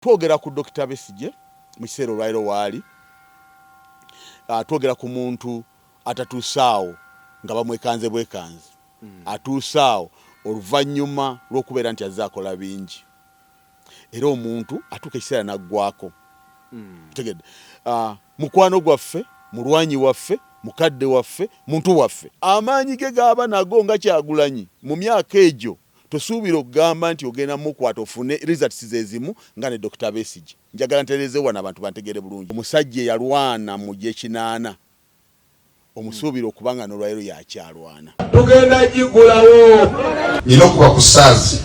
twogera ku Dr. Besigye mu kiseera olwaliro waali twogera ku muntu atatuusaawo nga bamwekanze bwekanze atuusaawo oluvannyuma lw'okubeera nti azze akola bingi era omuntu atuuka ekiseera naggwako tegedde mukwano gwaffe mulwanyi waffe mukadde waffe muntu waffe amaanyi ge gaaba nago nga Kyagulanyi mu myaka egyo tosuubira okugamba nti ogenda mukwata ofune results zezimu nga ne Dr. Besigye njagala ntereeze wano abantu bantegere bulungi omusajja yalwana mu gy'ekinaana omusuubira okubanga n'olwaliro yakyalwana tugenda gigulawo nina okuba ku saazi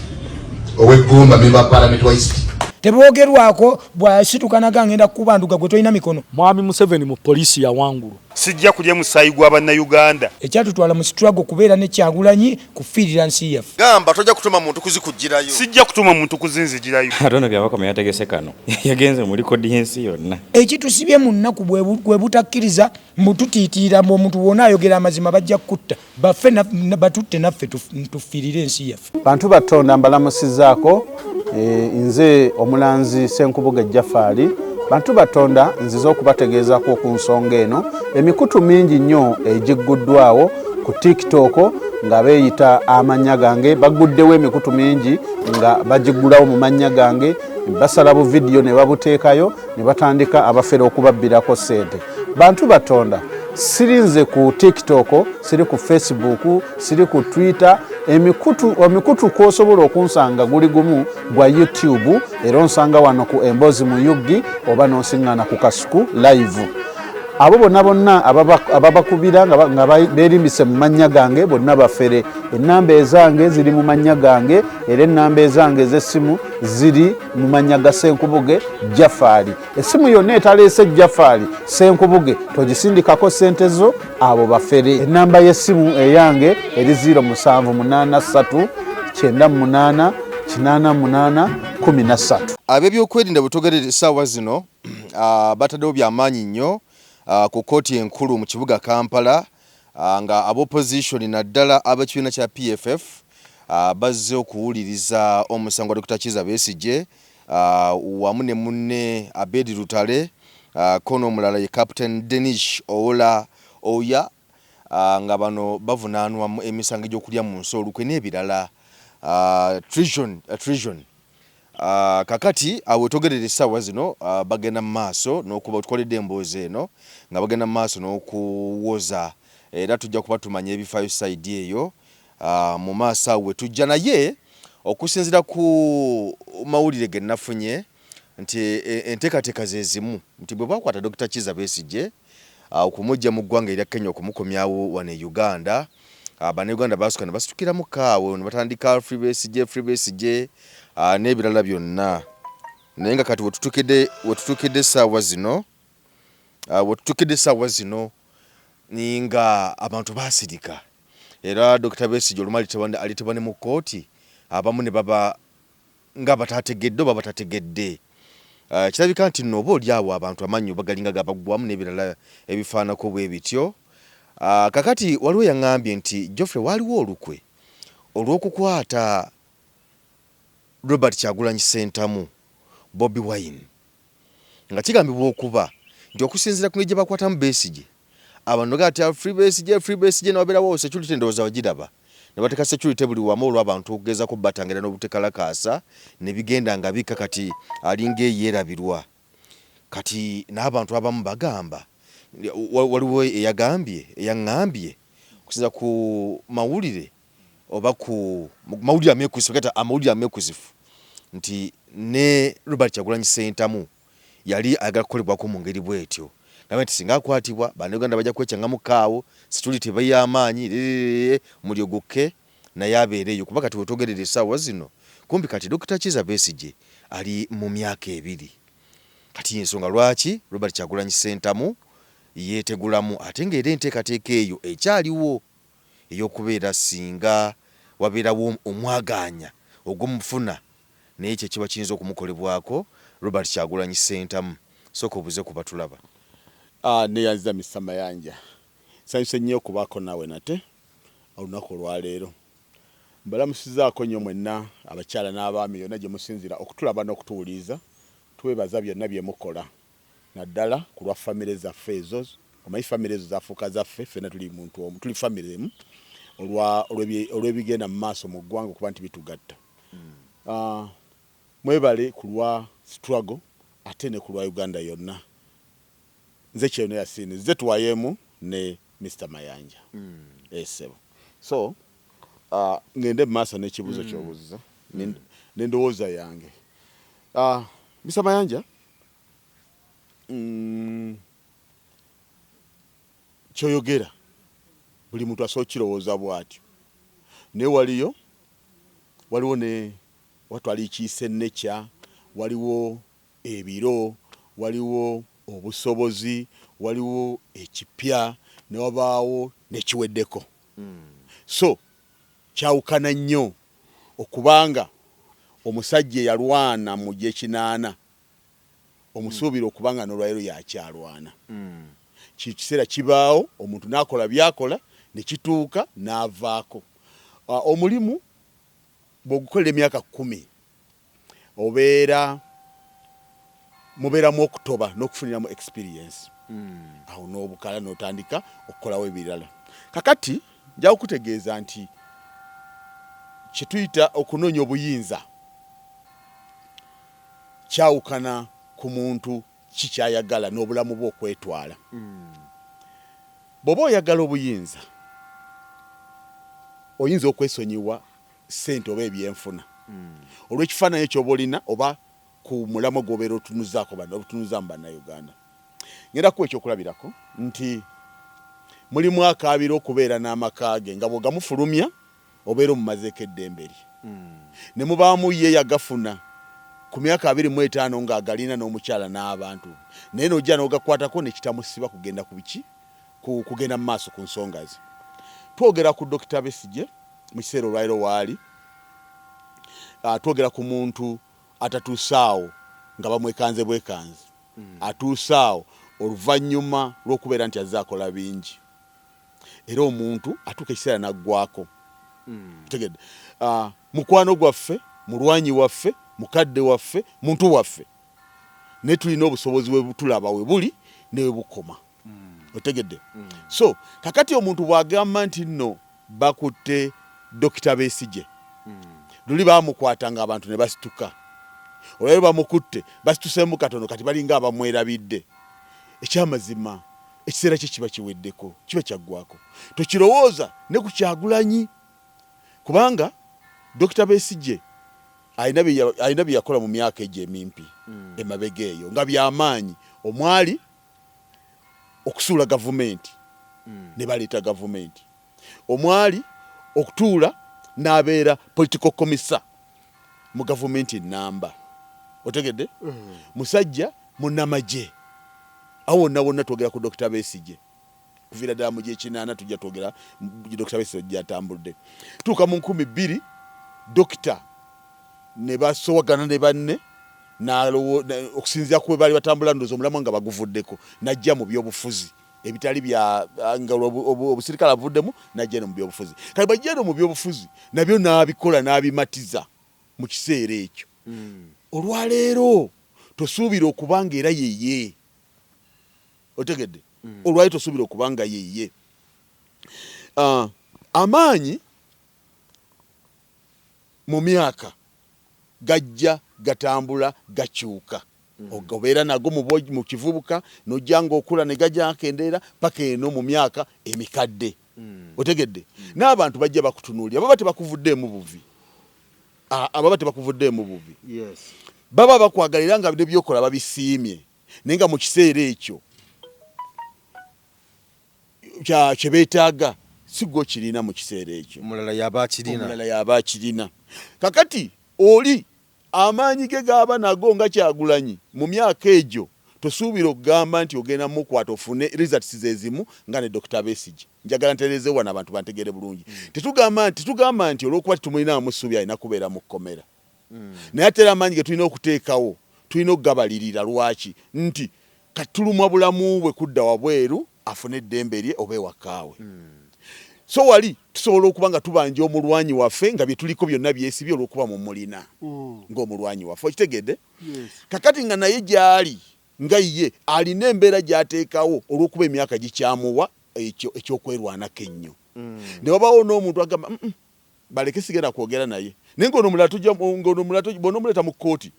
ow'eggumba memba Parliament wa East tebogerwako bwasitukanaga ngenda kubanduka gwe tolina mikono Mwami Museveni mu polisi ya wangulu sijja kulya musayi gwa bannayuganda ekyatutwala mu struggle kubeera ne Kyagulanyi kufiirira nsi yaffe gamba tojja kutuma muntu kuzikujjirayo sijja kutuma muntu kuzinzigirayo atono byabakoma yategese kano yagenze muri kodi y'ensi yonna ekitusibye mu nnaku bwe butakkiriza mututiitiira mu omuntu wonna ayogera amazima bajja kutta baffe batutte naffe tufiirire ensi yaffe bantu batonda mbalamusizaako nze omulanzi Senkubuge Jafari bantu batonda nziza okubategeezako ku nsonga eno emikutu mingi nnyo egigguddwawo ku TikTok nga beeyita amannya gange baguddewo emikutu mingi nga bagiggulawo mu mannya gange basala bu video ne babuteekayo ne batandika abafere okubabbirako ssente bantu batonda sirinze ku TikTok siri ku Facebook siri ku Twitter emikutu kwosobola okunsanga guli gumu gwa YouTube era onsanga wano ku Embozi mu Yugi oba nosiŋŋaana ku Kasuku live abo bonna ababakubira nga beerimbise mu mannya gange bonna bafere ennamba ezange ziri mu mannya gange era ennamba ezange ez'essimu ziri mu mannya ga Senkubuge Jafari essimu yonna etaleese Jafari Senkubuge togisindikako ssente zo abo bafere ennamba y'essimu eyange eri 0783 98 88 13 ab'ebyokwerinda butogerere essaawa zino bataddewo byamaanyi nnyo ku kooti enkulu mu kibuga Kampala nga ab'opposition naddala ab'ekibiina kya PFF bazze okuwuliriza omusango wa Dr. Kizza Besigye wamu ne munne Abedi Lutale kono omulala ye Captain Denish Owola Oya nga bano bavunaanwa emisango gy'okulya mu nsi olukwe n'ebirala treason kakati awe togerere essaawa zino bagenda mu maaso n'okuba tukoledde emboozi eno nga bagenda mu maaso n'okuwoza era tujja kuba tumanya ebifaayo side eyo mu maaso awe tujja naye okusinziira ku mawulire ge nafunye nti enteekateeka ze zimu nti bwe bakwata Dr. Kizza Besigye okumujja mu ggwanga erya Kenya okumukomyawo wano e Uganda Bannayuganda baasooka ne basitukira mu kaawo ne batandika Free Besigye n'ebirala byonna naye nga kati wetutukidde essaawa zino nga abantu baasirika era Dr. Besigye olumu alitebwa ne mu kooti abamu ne baba nga batategedde oba batategedde kirabika nti nno oba oliawo abantu amannyo bagalinga gabaggwamu n'ebirala ebifaanako bwe bityo kakati waliwo yaŋŋambye nti Geoffrey waliwo olukwe olw'okukwata Robert Kyagulanyi Ssentamu Bobi Wine nga kigambibwa okuba nti okusinziira ku ngeri gye bakwatamu Besigye abantu gati Free Besigye n'ababeerawo security ndowooza bagiraba ne bateeka security buli wamu olw'abantu okugezaako batangira n'obutekalakaasa ne bigenda nga bika kati alinga eyeerabirwa kati n'abantu abamu bagamba waliwo eyaŋŋambye okusinza ku mawulire oba ku mawulire ameekusifu nti ne Robert Kyagulanyi Ssentamu yali ayagala kukolebwako mu ngeri bw'etyo naye nti singa akwatibwa Bannayuganda bajja kwekyanga mu kaawo security bay'amaanyi mulyogokke naye abeereyo kuba kati wetogerera essaawa zino kumbi kati Dr. Kizza Besigye ali mu myaka 2 kati ensonga lwaki Robert Kyagulanyi Ssentamu yeetegulamu ate ng'era enteekateeka eyo ekyaliwo ey'okubeera singa wabeerawo omwagaanya ogw'omufuna naye ekyo kiba kiyinza okumukolebwako Robert Kyagulanyi Ssentamu sooka obuze kuba tulaba neyanziza Mr. Mayanja nsanyuse nnyo okubaako naawe nate olunaku olwaleero mbalamusizaako nnyo mwenna abakyala n'abaami yonna gye musinzira okutulaba n'okutuwuliza tubebaza byonna bye mukola naddala ku lwa famire zaffe ezo omanyi famire ezo zafuuka zaffe ffenna tuli muntu omu tuli famire emu olw'ebigenda mu maaso mu ggwanga okuba nti bitugatta mwebale ku lwa struggle ate ne ku lwa Uganda yonna nze kyeno yasini ze tuwayeemu ne Mr. Mayanja esebo so ngende mu maaso n'ekibuuzo ky'obuuza n'endowooza yange Mr. Mayanja kyoyogera buli muntu asobola kirowooza bw'atyo naye waliwo ne watwali kiise nnekya waliwo ebiro waliwo obusobozi waliwo ekipya ne wabaawo n'ekiweddeko so kyawukana nnyo okubanga omusajja yalwana mu gy'ekinaana omusuubira okubanga n'olwaliro yakyalwana kiseera kibaawo omuntu n'akola byakola ne kituuka n'avaako omulimu bw'ogukolera emyaka 10 mubeeramu okutoba n'okufuniramu experience awo n'obukala n'otandika okukolawo ebirala kakati nja kukutegeeza nti kyetuyita okunoonya obuyinza kyawukana ku muntu kikyayagala n'obulamu bwe okwetwala bw'oba oyagala obuyinza oyinza okwesonyiwa ssente oba ebyenfuna olw'ekifaananyi ky'oba olina oba ku mulamwa gw'obeera otunuzamu bannayuganda ngenda kuwa ekyokulabirako nti mulimu akaabira okubeera n'amaka ge nga bw'ogamufulumya obeera omumazeeko eddembe lye ne mubaamu ye yagafuna ku myaka 25 ng'agalina n'omukyala n'abantu naye n'ojja n'ogakwatako ne kitamusiba kugenda ku biki kugenda mu maaso ku nsonga ze twogera ku Dr. Besigye mu kiseera olwaliro waali twogera ku muntu atatuusaawo nga bamwekanze bwekanze atuusaawo oluvannyuma lw'okubeera nti azze akola bingi era omuntu atuuka ekiseera naggwako tegedde mukwano gwaffe mulwanyi waffe mukadde waffe muntu waffe ne tulina obusobozi bwe tulaba we buli ne we bukoma otegedde so kakati omuntu bw'agamba nti nno bakutte Dr. Besigye luli baamukwata nga abantu ne basituka olwaliro bamukutte basituseemu katono kati balinga abamwerabidde ekyamazima ekiseera kye kiba kiweddeko kiba kyaggwako tokirowooza ne ku Kyagulanyi kubanga Dr. Besigye alina bye yakola mu myaka egyo emimpi emabega eyo nga byamaanyi omwali okusuula gavumenti ne baleeta gavumenti omwali okutuula n'abeera political commissar mu gavumenti ennamba otegedde musajja munnamagye awo wonna twogera ku Dr. Besigye kuviira ddala mu gy'ekinaana tujja twogera Dr. Besigye gy'atambudde tuuka mu 2000 dokita ne basowagana ne banne okusinziira ku bwe baali batambula ndowooza omulamwa nga baguvuddeko najja mu byobufuzi ebitali bya nga obusirikale avuddemu najja no mu byobufuzi kale bajja no mu byobufuzi nabyo n'abikola n'abimatiza mu kiseera ekyo olwaleero tosuubira okubanga era yeye otegedde olwaleero tosuubira okubanga yeye amaanyi mu myaka gajja gatambula gakyuka ogobeera nago mu kivubuka nojja ng'okula ne gajja akendeera paka eno mu myaka emikadde otegedde n'abantu bajja bakutunuulira baba tebakuvuddeemu buvi baba bakwagalira nga ne byokola babisiimye naye nga mu kiseera ekyo kye beetaaga si gwe kirina mu kiseera ekyo omulala yaba akirina kakati oli amaanyi ge gaba nago nga Kyagulanyi mu myaka egyo tosuubira okugamba nti ogenda mukwata ofune results zezimu nga ne Dr. Besigye njagala ntereeze wana abantu bantegere bulungi tetugamba nti olw'okuba tumulina amusuubi alina kubeera mu kkomera naye ate era amaanyi ge tulina okuteekawo tulina okugabalirira lwaki nti katulumwa bulamu bwe kudda wabweru afune eddembe lye oba ewakaawe so wali tusobola okuba nga tubanja omulwanyi waffe nga bye tuliko byonna byesibye olw'okuba mu mulina ng'omulwanyi waffe okitegedde kakati nga naye gyali nga ye alina embeera gy'ateekawo olw'okuba emyaka gikyamuwa ekyokwerwanako ennyo ne wabaawo n'omuntu agamba baleke sigenda kwogera naye naye ng'onomuleta mu kkooti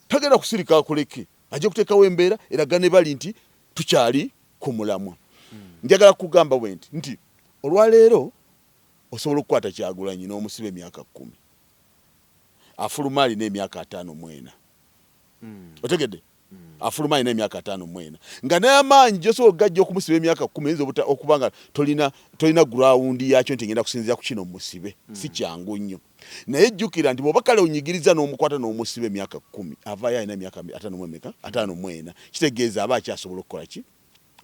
tagenda kusirika akoleke ajja kuteekawo embeera eraga ne bali nti tukyali ku mulamwa njagala kugamba bwe nti olwaleero osobola okukwata Kyagulanyi n'omusiba emyaka 10 afuluma alina emyaka 54 otegedde afuluma alina emyaka 54 nga n'amaanyi gyosobola gajja okumusiba emyaka 10 eyinza okuba nga tolina gurawundi yakyo nti ngenda kusinziira ku kino musibe si kyangu nnyo naye jjukira nti bw'oba kale onyigiriza n'omukwata n'omusiba emyaka 10 avaayo alina emyaka 54 kitegeeza aba akyasobola okukola ki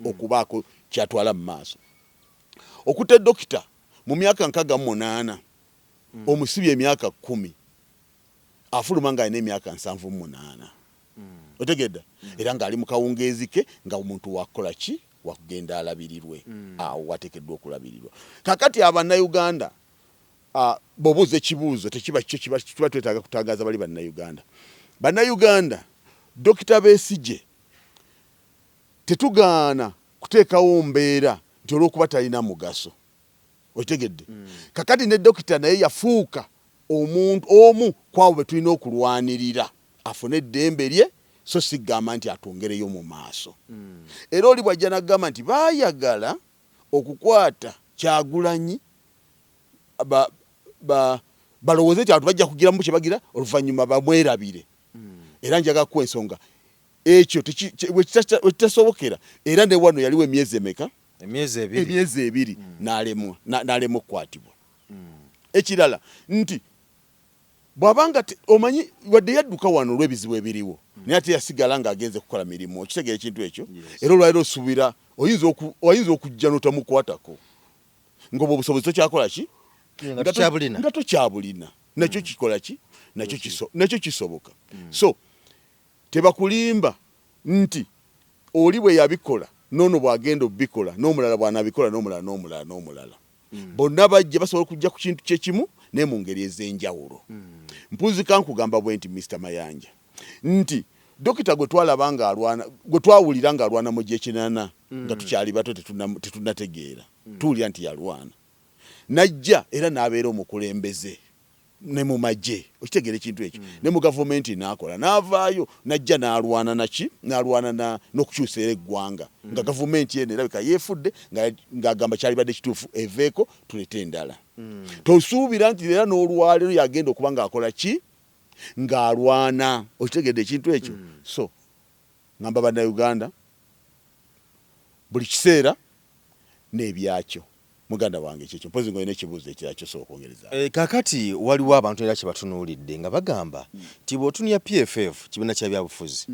okubaako kyatwala mu maaso okutta dokita mu myaka 68 omusibye emyaka 10 afuluma nga alina emyaka 78 otegedda era ng'ali mu kawungeezi ke nga omuntu wakukola ki wakugenda alabirirwe awo wateekeddwa okulabirirwa kakati abannayuganda bw'obuuza ekibuuzo tekiba kyo kiba twetaaga kutangaaza bali bannayuganda Dokita Besigye tetugaana kuteekawo mbeera nti olw'okuba talina mugaso okitegedde kakati ne dokita naye yafuuka omu kwabo be tulina okulwanirira afune eddembe lye so sigamba nti atongereyo mu maaso era oli bwajja nagamba nti baayagala okukwata Kyagulanyi balowooze nti abantu bajja kugiramu kyebagira oluvannyuma bamwerabire era njagala kuwa ensonga ekyo wekitasobokera era ne wano yaliwo emyezi emeka emyezi 2 n'alemwa okukwatibwa ekirala nti bw'abanga omanyi wadde yadduka wano olw'ebizibu ebiriwo naye ate yasigala ng'agenze kukola mirimu okitegera ekintu ekyo era olwaliro osuubira oyinza okujja n'otamukwatako ng'obwo obusobozi tokyakola ki nga tokyabulina nakyo kikola ki nakyo kisoboka so tebakulimba nti oli bwe yabikola noono bw'agenda obikola n'omulala bw'anabikola n'omulala bonna bajja basobola okujja ku kintu kyekimu naye mu ngeri ez'enjawulo mpuuzika nkugamba bwe nti Mr. Mayanja nti dokita gwe twawulira ng'alwana mu Gyekinana nga tukyali bato tetunnategeera tuwulira nti yalwana najja era n'abeera omukulembeze ne mu magye okitegeera ekintu ekyo ne mu gavumenti n'akola n'avaayo najja n'alwana n'okukyusa era eggwanga nga gavumenti eno erabika yeefudde ng'agamba kyalibadde kituufu eveeko tulete endala tosuubira nti era n'olwaleero yagenda okuba ng'akola ki ng'alwana okitegeedde ekintu ekyo so ngamba bannayuganda buli kiseera n'ebyakyo muganda wange kyekyo mpozi ngoyina ekibuuzo ekirala ky'osobola okwongereza kakati waliwo abantu era kyebatunuulidde nga bagamba nti bw'otunuya PFF kibiina kya byabufuzi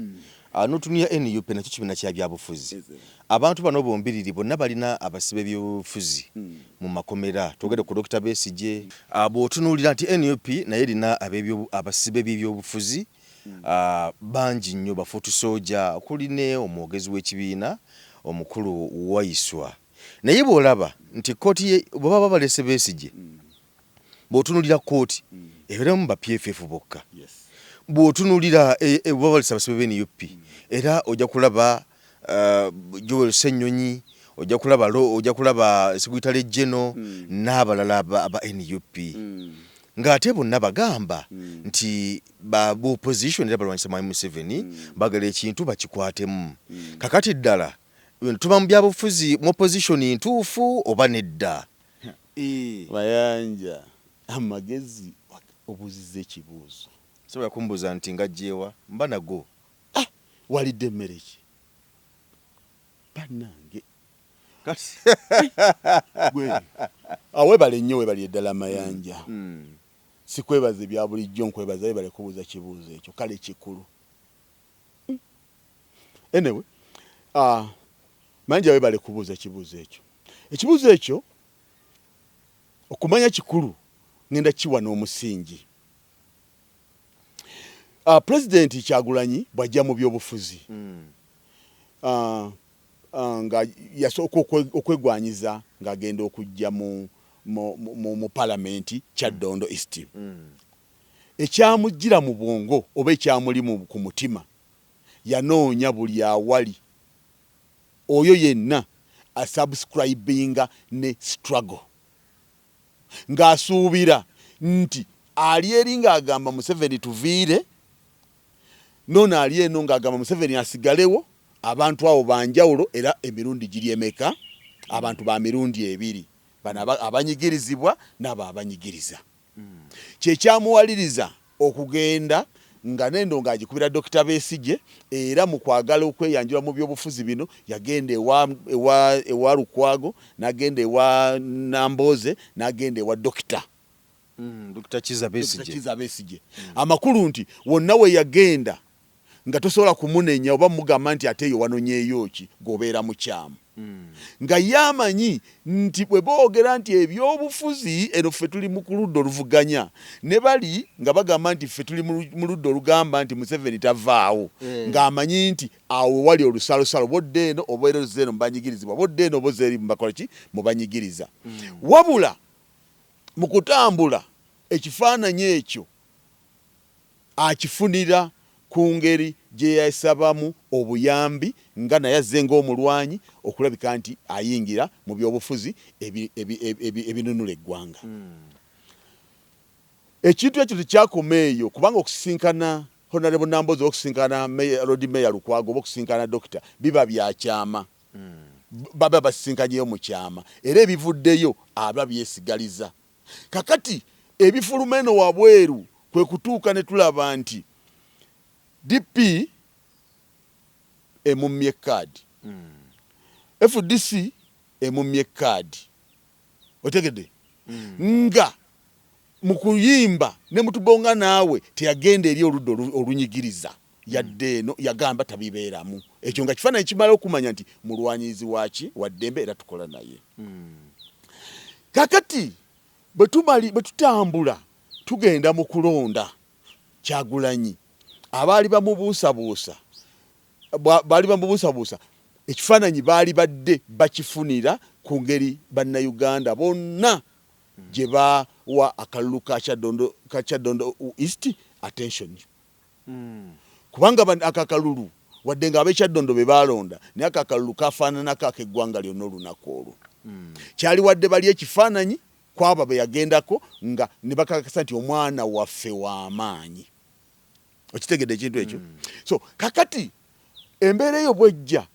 n'otunuya NUP nakyo kibiina kya byabufuzi abantu bano bombiriri bonna balina abasibe byobufuzi mu makomera twogere ku Dr. Besigye bw'otunuulira nti NUP naye erina abasibe b'ebyobufuzi bangi nnyo bafutusoja okuli ne omwogezi w'ekibiina omukulu Waiswa naye bw'olaba nti kooti bw'baba balese Besigye bw'otunulira kooti ebeeramu ba PFF bokka bw'otunulira bw'baba balese abasibe b'NUP era ojja kulaba Joel Ssenyonyi ojja kulaba Secretary General n'abalala aba NUP ng'ate bonna bagamba nti ba opposition era balwanyisa Mwami Museveni bagala ekintu bakikwatemu kakati ddala tuba mu byabufuzi mu opposition ntuufu oba nedda Mayanja amagezi obuzize ekibuuzo sobola kumbuuza nti ngajjeewa mba nago walidde emmere ki bannange webale nnyo webali eddala Mayanja sikwebaza ebya bulijjo nkwebaza webale kubuuza kibuuzo ekyo kale kikulu anyway Mayanja webale kubuuza ekibuuzo ekyo okumanya kikulu ngenda kiwa n'omusingi President Kyagulanyi bw'ajja mu byobufuzi nga yasooka okwegwanyiza ng'agenda okujja mu mu palamenti Kyaddondo East. Ekyamugira mu bwongo oba ekyamuli ku mutima yanoonya buli awali oyo yenna asubscribinga ne struggle ng'asuubira nti ali eri ng'agamba Museveni tuviire nono ali eno ng'agamba Museveni asigalewo abantu abo banjawulo era emirundi giri emeka abantu ba mirundi ebiri bano abanyigirizibwa n'abo abanyigiriza kyekyamuwaliriza okugenda nga nendo ng'agikubira Dr. Besigye era mu kwagala okweyanjula mu byobufuzi bino yagenda ewa Lukwago n'agenda ewa Namboze n'agenda ewa Dr. Kizza Besigye amakulu nti wonna we yagenda nga tosobola kumunenya oba mugamba nti ate yo wanonyeeyo ki gobeera mu kyamu nga yamanyi nti bwe boogera nti ebyobufuzi eno ffe tuli mu kuludda oluvuganya ne bali nga bagamba nti ffe tuli mu ludda olugamba nti Museveni tavaawo ng'amanyi nti awo wali olusalosalo bodde eno oba erozeeno mubanyigirizibwa bodde eno oboza eri mubakola ki mubanyigiriza wabula mu kutambula ekifaananyi ekyo akifunira ku ngeri gye yasabamu obuyambi nga naye azze ng'omulwanyi okulabika nti ayingira mu byobufuzi ebinunula eggwanga. Ekintu ekyo tekyakoma eyo kubanga okusisinkana Honorable Namboze okusisinkana Lord Mayor Lukwago oba okusinkana Dokita biba byakyama baba basisinkanyeyo mu kyama era ebivuddeyo aba byesigaliza. Kakati ebifuluma eno wabweru kwe kutuuka ne tulaba nti DP emumye kaadi FDC emumye kaadi otegede nga mu kuyimba ne mutubonga naawe teyagenda eri oludda olunyigiriza yadde eno yagamba tabibeeramu ekyo nga kifaananyi kimala okumanya nti mulwanyizi waki waddembe era tukola naye. Kakati bwe tutambula tugenda mu kulonda Kyagulanyi abaali bamubuusabuusa ekifaananyi baali badde bakifunira ku ngeri bannayuganda bonna gye bawa akalulu ka Kyaddondo East attention kubanga akakalulu wadde nga ab'Ekyaddondo be balonda naye akakalulu kafaananako ak'eggwanga lyonna olunaku olwo kyali wadde bali ekifaananyi kwaba be yagendako nga ne bakakasa nti omwana waffe w'amaanyi. Okitegedde ekintu ekyo so kakati embeera eyo bwejja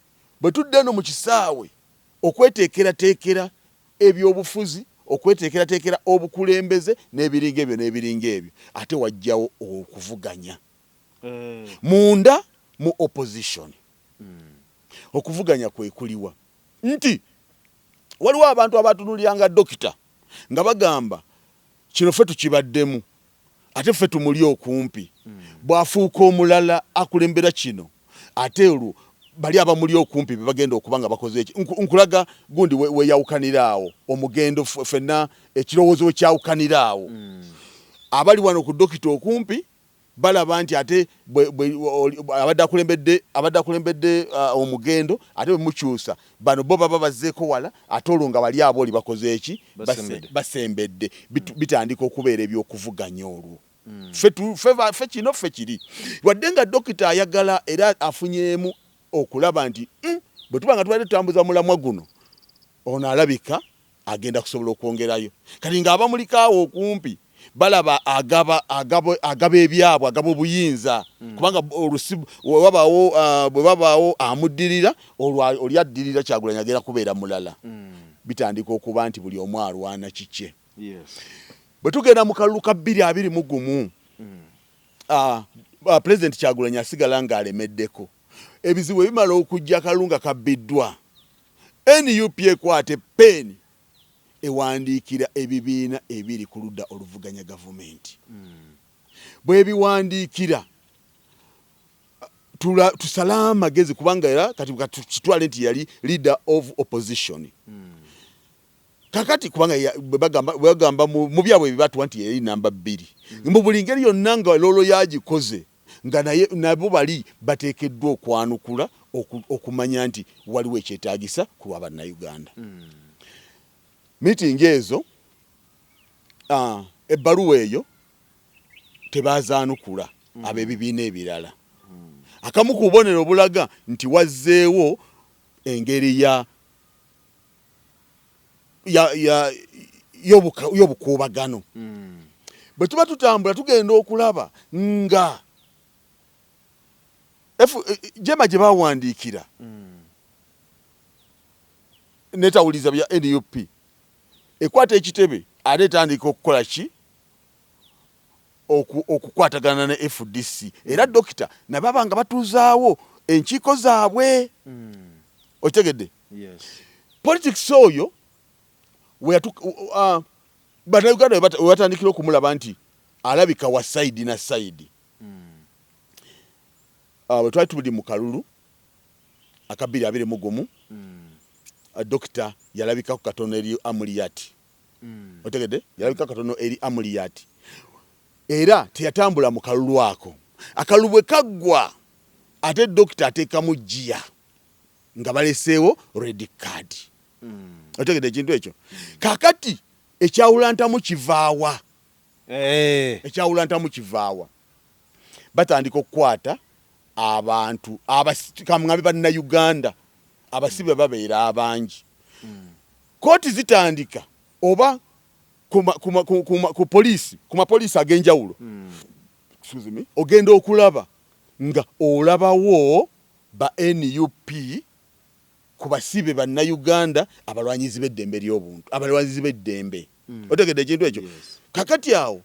bwe tudde no mu kisaawe okweteekerateekera ebyobufuzi okweteekerateekera obukulembeze n'ebiringa ebyo ate wajjawo okuvuganya munda mu opposition. Okuvuganya kwe kuliwa nti waliwo abantu abatunulyanga Dokita nga bagamba kino ffe tukibaddemu ate ffe tumuli okumpi bwafuuka omulala akulembera kino ate olwo bali abamuli okumpi be bagenda okuba nga bakoze eki nkulaga gundi weyawukaniraawo omugendo ffenna ekirowoozo wekyawukaniraawo abali wano ku Dokita okumpi balaba nti ate abadde akulembedde omugendo ate bwe mukyusa bano bo baba bazzeeko wala ate olwo nga bali abo oli bakoze eki basembedde bitandika okubeera ebyokuvuganya olwo ffe kino ffe kiri wadde nga Dokita ayagala era afunyeemu okulaba nti bwe tuba nga tubadde tutambuza mulamwa guno ono alabika agenda kusobola okwongerayo kati nga abamulikaawo okumpi balaba agaba ebyabwe agaba obuyinza kubanga bwe babaawo amuddirira oli addirira Kyagulanyi agenda kubeera mulala bitandika okuba nti buli omu alwana kikye. Bwe tugenda mu kalulu ka 2021 President Kyagulanyi asigala ng'alemeddeko ebizibu ebimala okujja akalulu nga kabbiddwa NUP ekwate peni ewandiikira ebibiina ebiri ku ludda oluvuganya gavumenti bwe biwandiikira tusala amagezi kubanga era kati kitwale nti yali leader of opposition kakati kubanga bagamba mu byabwe bibatuwa nti yali namba 2 mu buli ngeri yonna nga lolo yagikoze nga naye nabo bali bateekeddwa okwanukula okumanya nti waliwo ekyetaagisa ku lwa bannayuganda. Meeting ezo ebbaluwa eyo tebazaanukula ab'ebibiina ebirala. Akamu ku bubonero obulaga nti wazzeewo engeri y'obukuubagano. Bwe tuba tutambula tugenda okulaba nga jema gye bawandiikira netawuliza bya NUP ekwata ekitebe ate etandika okukola ki okukwatagana ne FDC era dokita nababa nga batuuzaawo enkiiko zaabwe. Okitegedde? Politics oyo bannayuganda we batandikira okumulaba nti alabika wa saidi na saidi. Bwe twali tuli mu kalulu aka 2021 dokita yalabika ku katono eri Amuriat. Otegedde? Yalabika katono eri Amuriat. Era teyatambula mu kalulu ako. Akalulu bwe kaggwa ate dokita ateekamu jjiya nga baleseewo red card. Otegedde ekintu ekyo? Kakati ekyawulantamu kivaawa. Ekyawulantamu kivaawa. Batandika okukwata abantu kamwe bannayuganda abasibe babeera abangi. Kooti zitandika oba ku poliisi ku mapoliisi ag'enjawulo ogenda okulaba nga olabawo ba NUP ku basibe bannayuganda abalwanyizi b'eddembe ly'obuntu abalwanyizi b'eddembe. Otegedde ekintu ekyo? Kakati awo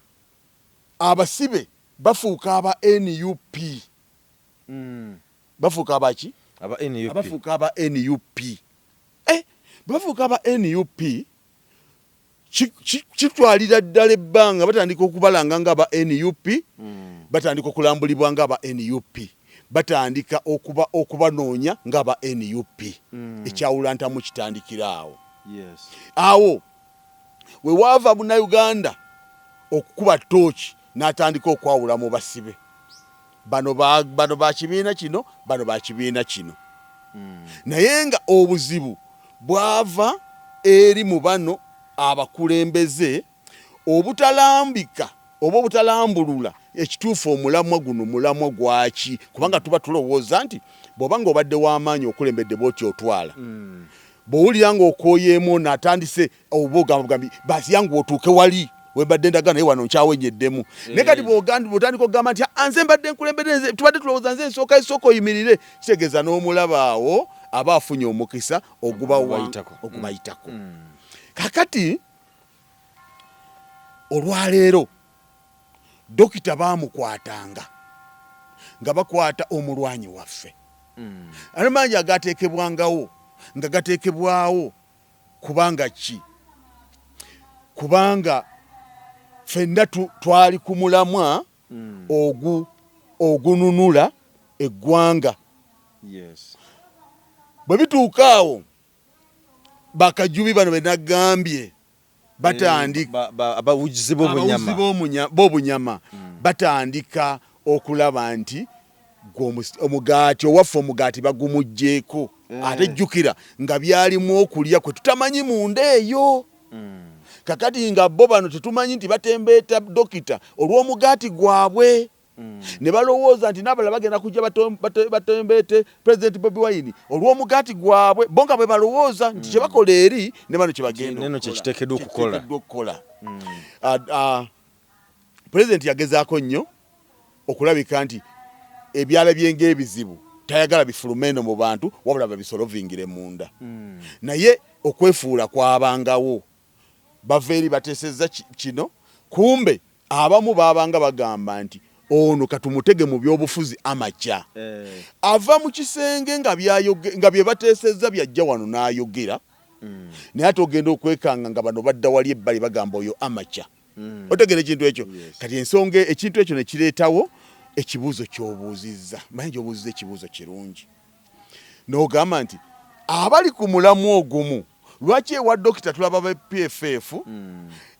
abasibe bafuuka aba NUP. Bafuuka abaki? Abafuuka aba NUP. Bafuuka aba NUP kitwalira ddala ebbanga batandika okubalanga nga aba NUP. Batandika okulambulibwa nga aba NUP. Batandika okubanoonya nga aba NUP. Ekyawulantamu kitandikira awo. Awo we waava Munnayuganda okukuba tooki n'atandika okwawula mu basibe. Bano ba kibiina kino, bano ba kibiina kino. Naye nga obuzibu bwava eri mu bano abakulembeze obutalambika oba obutalambulula ekituufu omulamwa guno mulamwa gwaki, kubanga tuba tulowooza nti bw'oba nga obadde w'amaanyi okulembedde bw'oti otwala. Bw'owulira ng'okooyeemu n'atandise obugambi basi yangu otuuke wali webadde ndaga naye wano nkyawenyeddemu. Naye kati bw'otandika okugamba nti nze mbadde nkulembedde tubadde tulowooza nze nsooka oyimirire, kitegeeza n'omulaba awo aba afunye omukisa ogubayitako. Kakati olwaleero dokita baamukwatanga nga bakwata omulwanyi waffe. Amanyi agateekebwangawo nga gateekebwawo kubanga ki? Kubanga ffenna twali ku mulamwa ogununula eggwanga. Bwe bituuka awo bakajubi bano be nagambye batandika abawugizi b'obunyama batandika okulaba nti omugaati owaffe omugaati bagumugjeeko. Ate jjukira nga byalimu okulya kwe tutamanyi munda eyo. Kakati nga bo bano tetumanyi nti batembeeta dokita olw'omugaati gwabwe. Ne balowooza nti n'abalala bagenda kujja batembeete President Bobi Wine olw'omugaati gwabwe. Bo nga bwe balowooza nti kye bakola eri ne bano kye bagenda okukola. President yagezaako nnyo okulabika nti ebyala byenga ebizibu tayagala bifulume eno mu bantu wabula babisolovingire munda. Naye okwefuula kwabangawo. Bava eri bateesezza kino, kumbe abamu baabanga bagamba nti ono katumutege mu byobufuzi amakya. Ava mu kisenge nga bye bateesezza byajja wano n'ayogera. Naye ate ogenda okwekanga nga bano badda wali ebbali bagamba oyo amakya. Otegera ekintu ekyo? Kati ensonga ekintu ekyo ne kireetawo ekibuuzo ky'obuuzizza. Manyi gy'obuuzizza ekibuuzo kirungi. N'ogamba nti abali ku mulamu ogumu lwaki ewa dokita tulaba ba PFF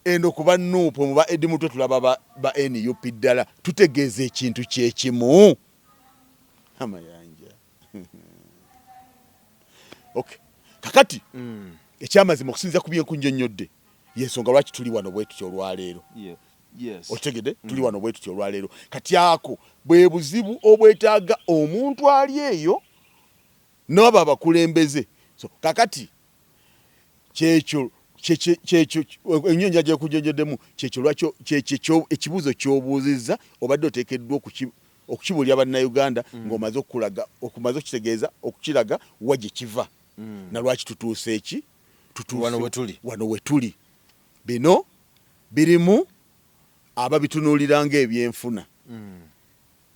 eno kuba Nuupu muba Edi Mutwe tulaba ba NUP ddala, tutegeeza ekintu kyekimu. Amayanja. Okay. Kakati ekyamazima okusinza ku byenkunjonyodde yensonga lwaki tuli wano bwe tutyo olwaleero Yes. otegede tuli wano bwe tutyo olwaleero kati ako bwe buzibu obwetaaga omuntu ali eyo n'abo abakulembeze so kakati kyekyo ennyonja gyekujonjoddemu kyekyo lwakyo kyekyo ekibuuzo ky'obuuzizza obadde oteekeddwa okukibulya bannayuganda ng'omaze okumaze okukitegeeza okukiraga wa gye kiva na lwaki tutuuse eki wano we tuli bino birimu ababitunuulira ng'ebyenfuna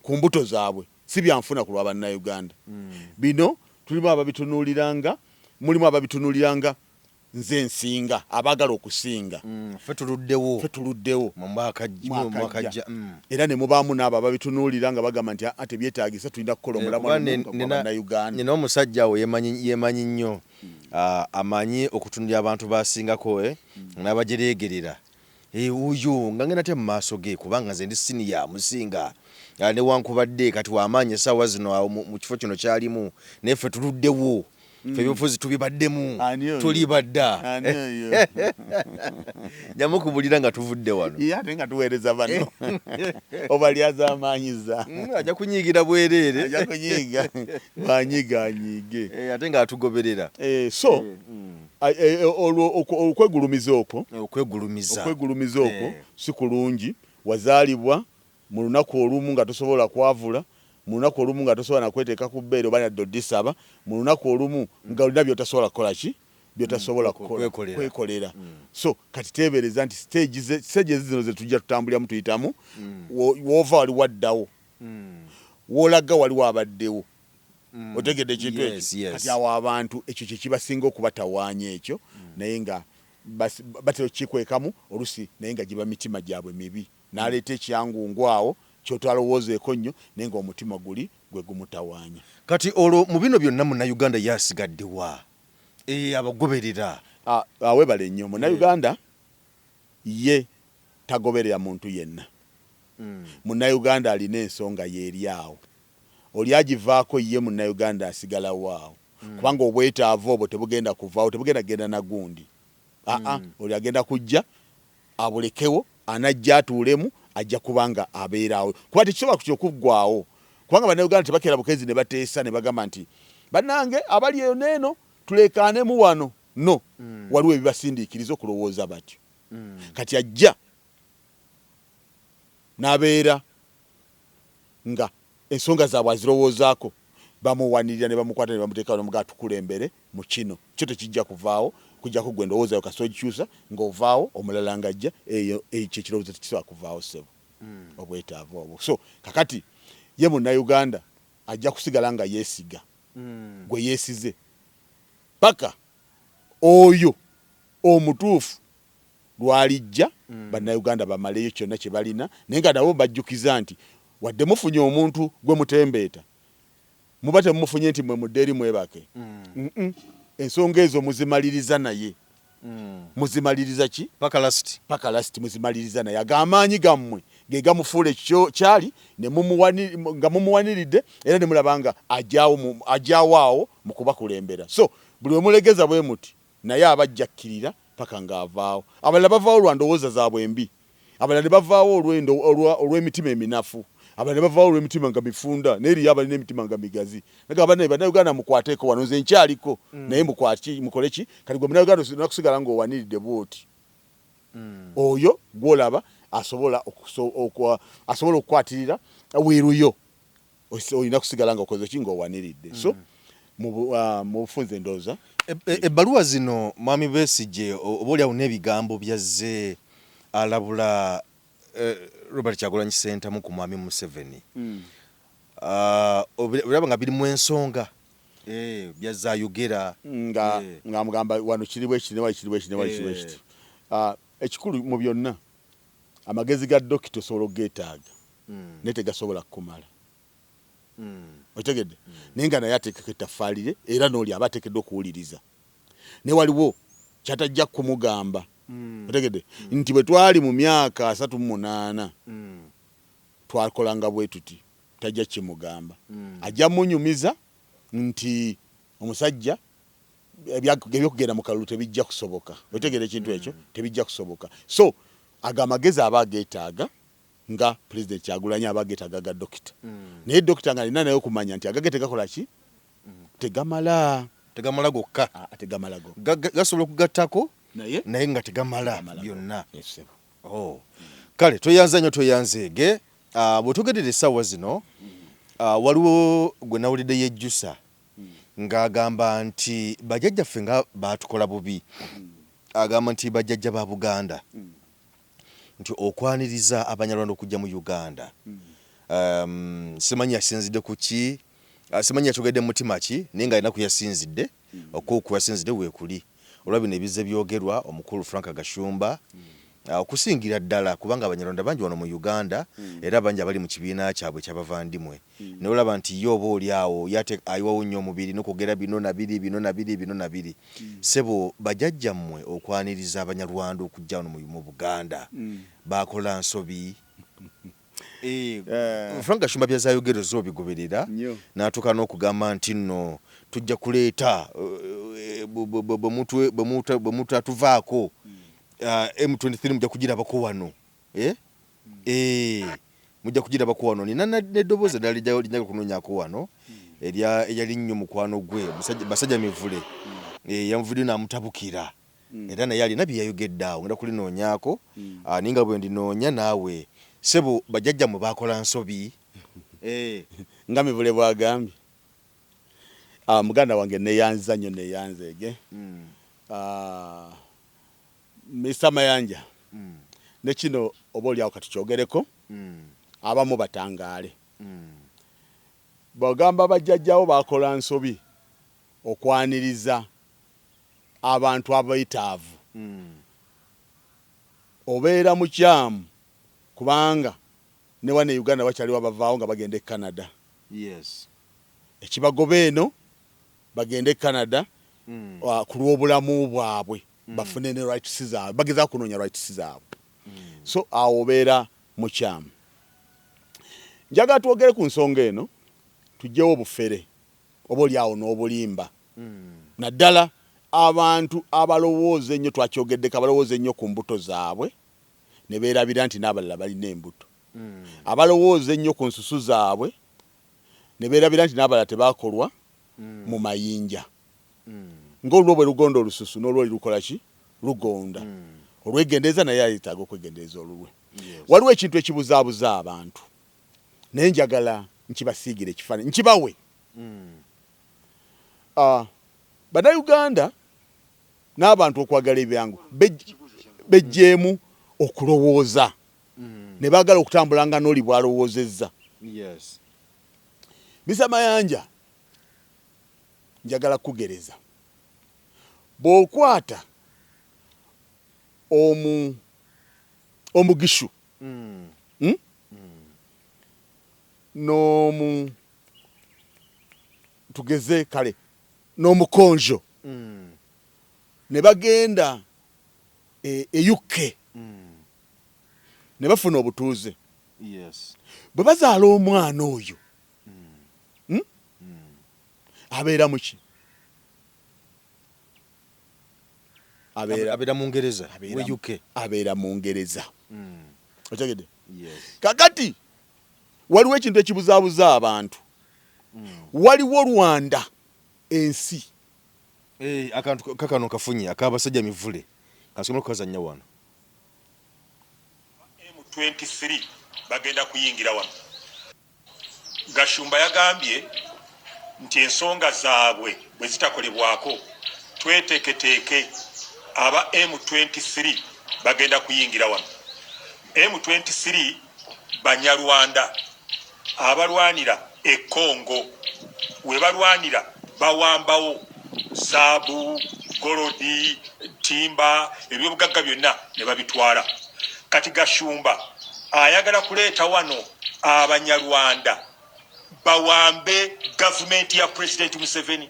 ku mbuto zaabwe si byanfuna ku lwa bannayuganda bino mulimu ababitunuuliranga nze nsinga abaagala okusinga ffe tuluddewo mu mwaka era ne mubaamu n'abo ababitunuulira nga bagamba nti tebyetaagisa tulina kukola omulamu bannayuganda nina omusajja awo yemanyi nnyo amanyi okutunulira abantu basingako n'abajereegerera oyo nga ngenda te mu maaso ge kubanga nze ndi siniya musinga newankubadde kati wamaanyi essaawa zino mu kifo kino kyalimu naye ffe tuluddewo ffe ebyobufuzi tubibaddemu tuli badda nyamukubulira nga tuvudde wano ate nga tuweereza bano obalyaza amaanyiza ajja kunyiigira bwereere ajja kunyiiga banyiganyiige ate ng'atugoberera so okwegulumiza okwo si kulungi wazaalibwa mu lunaku olumu nga tosobola kwavula mu lunaku olumu nga tosobola nakweteeka ku bbeere oba nadde odisaba mu lunaku olumu nga olina byotasobola kukola ki byotasobola kwekolera so kati teebereza nti stage zino ze tujja tutambuliramu tuyitamu woova wali waddawo woolaga waliwo abaddewo otegedde ekintu ekyo kati awo abantu ekyo kyekibasinga okubatawaanya ekyo naye nga batera okikwekamu olusi naye nga giba mitima gyabwe mibi n'aleeta ekyangungu awo kyotalowoozeeko nnyo naye ng'omutima gwe gumutawaanya kati olwo mu bino byonna munnayuganda yasigaddewa abagoberera awebale nnyo munnayuganda ye tagoberera muntu yenna munnayuganda alina ensonga yeeri awo oli agivaako ye munnayuganda asigalawo awo kubanga obwetaavu obwo tebugenda kuvaawo tebugenda genda na gundi oli agenda kujja abulekewo anajja atuulemu ajja kubanga abeeraawo kuba tekisobola kutya okuggwaawo kubanga bannayuganda tebakeera bukezi ne bateesa ne bagamba nti bannange abali eyo neeno tulekaanemu wano no waliwo ebibasindiikiriza okulowooza batyo kati ajja n'abeera nga ensonga zaabwe azirowoozaako bamuwanirira ne bamukwata ne bamuteeka nomugaa tukulembere mu kino kyo tekijja kuvaawo kujjako gwe ndowoozayo kasita ogikyusa ng'ovaawo omulala ng'ajja eyo ekyo ekirowoozo tekisobola kuvaawo ssebo obwetaavu obwo so kakati ye munnayuganda ajja kusigala nga yeesiga gwe yeesize paka oyo omutuufu lwalijja bannayuganda bamaleyo kyonna kye balina naye nga nabo bajjukiza nti wadde mufunye omuntu gwe mutembeeta muba temumufunye nti mwe mudde eri mwebake ensonga ezo muzimaliriza naye muzimaliriza ki paka last muzimaliriza naye ag'amaanyi gammwe ge gamufuula ekyo kyali nga mumuwaniridde era ne mulaba nga ajaawo awo mu kubakulembera so buli wemulegeza bwe muti naye abajja kkirira paka ng'avaawo abalala bavaawo lwa ndowooza zaabwe embi abalala ne bavaawo olw'emitima eminafu abalala bavaawo olw'emitima nga mifunda n'eriyo abalina emitima nga migazi nagamba naye bannayuganda mukwateeko wano nze nkyaliko naye mukole ki kati gwe munnayuganda olina kusigala ng'owaniridde bwoti oyo gw'olaba asobola okukwatirira wiiruyo olina kusigala nga okoze ki ng'owaniridde so mu bufunze ndowooza ebbaluwa zino mwami Besigye oba oliawo n'ebigambo byazze alabula Robert Kyagulanyi Ssentamu ku mwami Museveni olaba nga birimu ensonga byazze ayogera nga mugamba wano kiriwo ekiriwo ekiti ekikulu mu byonna amagezi ga dokita osobola okugeetaaga naye tegasobola kukumala otegedde naye nga naye ateekeko ettafaalire era n'oli aba ateekeddwa okuwuliriza naye waliwo kyatajja kumugamba otegedde nti bwe twali mu myaka 38 twakolanga bwe tuti tajja kimugamba ajja munyumiza nti omusajja ebyokugenda mu kalulu tebijja kusoboka. Otegera ekintu ekyo tebijja kusoboka. So agamagezi aba geetaaga nga President Kyagulanyi aba geetaaga ga dokita. Naye dokita nga alina naye okumanya nti agage tegakola ki? Tegamala gokka. Tegamala go. Gasobola okugattako naye nga tegamala byonna. Kale toyanza nnyo toyanzeege. Bw'otogeddera essaawa zino waliwo gwe nawulidde yejjusa ng'agamba nti bajjajjaffe nga baatukola bubi. Agamba nti bajjajja ba Buganda nti okwaniriza Abanyarwanda okujja mu Uganda. Simanyi yasinzidde ku ki, simanyi yatogedde mutima ki, naye ng'alina ku yasinzidde okuku yasinzidde weekuli. Olwa bino ebizze byogerwa omukulu Frank Gashumba okusingira ddala kubanga Abanyarwanda bangi wano mu Uganda era bangi abali mu kibiina kyabwe ky'abavandimwe. Naye olaba nti yo oba oli awo ayiwawo nnyo omubiri n'okwogera bino na biri. Ssebo bajjajjammwe okwaniriza Abanyarwanda okujja wano mu Buganda bakola nsobi. Frank Gashumba byazayogero zo bigoberera n'atuuka n'okugamba nti nno tujja kuleeta bwe mutatuvaako M23 mujja kugirabako wano. Mujja kugirabako wano. Nina n'eddoboozi eddala lijjaga kunoonyaako wano eyali nnyo mukwano gwe basajja mivule yamuvudde n'amutabukira era naye alina bye yayogedde awo ngenda kulinoonyaako naye nga bwe ndinoonya naawe ssebo bajjajjammwe baakola nsobi. Nga Mivule bw'agambye muganda wange neyanza nnyo neyanzeege. Mr. Mayanja ne kino oba oli awo katukyogereko abamu batangaale. Bagamba bajjajjawo bakola nsobi okwaniriza abantu abayitaavu. Obeera mukyamu kubanga ne wane Uganda wakyaliwo abavaawo nga bagenda e Canada. Ekibagoba eno bagenda e Canada ku lw'obulamu bwabwe bafune ne rights zaabwe bageza kunoonya rights zaabwe. So awo obeera mukyamu. Njaga twogere ku nsonga eno tujjewo obufere oba oli awo n'obulimba. Naddala abantu abalowooza ennyo twakyogeddeko abalowooza ennyo ku mbuto zaabwe ne beerabira nti n'abalala balina embuto. Abalowooza ennyo ku nsusu zaabwe ne beerabira nti n'abalala tebaakolwa mu mayinja. Ng'olwo bwe lugonda olususu n'olwoli lukola ki? Lugonda. Olwegendeeza naye ayetaaga okwegendeeza olulwe. Waliwo ekintu ekibuzaabuza abantu naye njagala nkibasiigire ekifaananyi nkibawe. Bannayuganda n'abantu okwagala ebyangu bejjeemu okulowooza ne baagala okutambula nga n'oli bw'alowoozezza. Mr. Mayanja njagala kugereza bw'okwata omugishu tugeze kale n'omukonjo ne bagenda e UK ne bafuna obutuuze. Bwe bazaala omwana oyo abeera muki? Abeera mu Ngereza we UK. Abeera mu Ngereza. Otegedde? Kakati waliwo ekintu ekibuzaabuza abantu. Waliwo Rwanda ensi. Akantu kakano kafunye ak'abasajja mivule kasobola okukazannya wano. M23 bagenda kuyingira wano. Gashumba yagambye nti ensonga zaabwe bwe zitakolebwako tweteeketeeke aba M23 bagenda kuyingira wano. M23 Banyarwanda abalwanira e Congo we balwanira bawambawo zaabu, golodi, timba, ebyobugagga byonna ne babitwala. Kati Gashumba ayagala kuleeta wano Abanyarwanda bawambe gavumenti ya President Museveni.